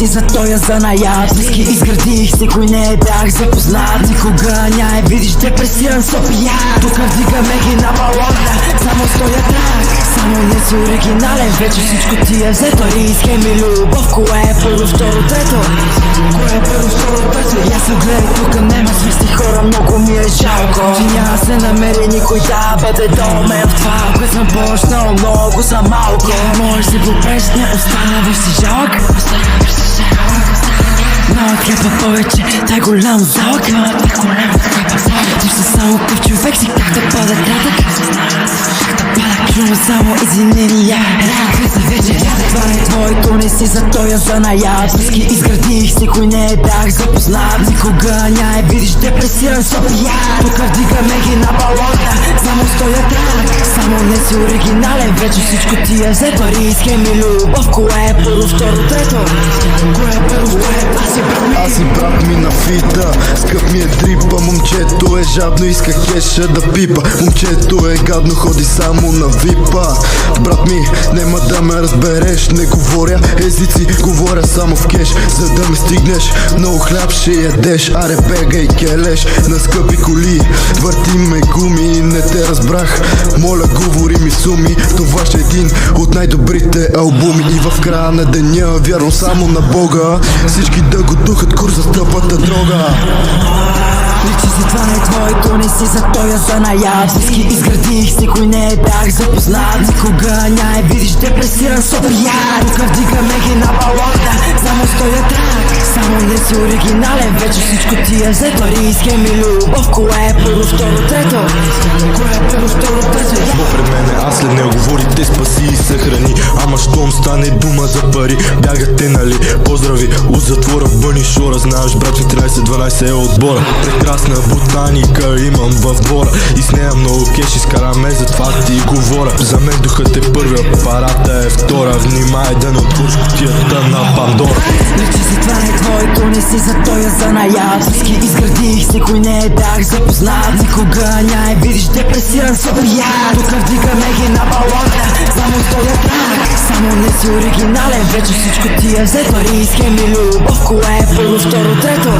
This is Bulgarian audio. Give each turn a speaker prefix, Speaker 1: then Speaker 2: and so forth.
Speaker 1: си за тоя занаят. Близки изградих си, кой не бях запознат. Никога няма видиш депресиран сопия. Тук вдигаме ги на балона, само с тоя трак. Само не си оригинален, вече всичко ти е взето. Риск е ми любов, кое е първо, второ, трето? Кое е първо, второ, трето? Я се гледай, тук нема свести хора, много ми е жалко. Ти няма се намери никой да бъде до мен в това, което съм почнал много за малко. Може си го преш, не оставаш си жалък. Малък хлеба повече, дай голям залък. Ти си само къв човек си, как да бъде кратък. Чувам само извинения. Това не е твоето, не си за тоя занаят. Близки изградих си, кой не бях запознат. Никога няма видиш депресиран сопия. Тук вдигаме ги на балона, само с тоя трак. Само не си оригинален, вече всичко ти е взето. Риск е ми любов, кое е първо, второ, трето? Кое е първо, второ?
Speaker 2: Аз си брат ми на фита, скъп ми е дрипа. Момчето е жадно, иска кеша да пипа. Момчето е гадно, ходи само на випа. Брат ми, нема да ме разбереш. Не говоря езици, говоря само в кеш. За да ме стигнеш, много хляб ще ядеш. Аре бегай келеш на скъпи коли. Върти ме гуми, не те разбрах. Моля, говори ми суми. Това ще е един от най-добрите албуми. И в края на деня вярвам само на Бога. Всички да го духат, кур за тъпата дрога.
Speaker 1: Личи си, това не е твоето, не си за тоя занаят. Близки изградих си, кой не бях запознат. Никога няма видиш депресиран сопия. Тук вдигаме ги на балона, само с тоя трак. Само не си оригинален, вече всичко ти е взето. Риск е ми любов, кое е първо, второ, трето? Кое е първо, второ, трето?
Speaker 3: Бог пред мене, аз след него говорите спаси и съхрани. Ама щом стане дума за пари, бягате нали? Поздрави от затвора в Бъни Шора. Знаеш брат, 13-12 е отбора. Прекрасна ботаника имам в двора и с нея много кеш изкараме, затова ти говоря. За мен духът е първи, апарата е втора. Внимай да не отвориш кутията на Пандора.
Speaker 1: Личи си, това не е твоето, не си за тоя занаят. Близки изградих си, кой не бях запознат. Никога няма видиш депресиран сопия. Тук вдигаме ги на балона, само с тоя трак. Само не си оригинален, вече всичко ти е взето. Риск е ми любов, кое е първо, второ, трето?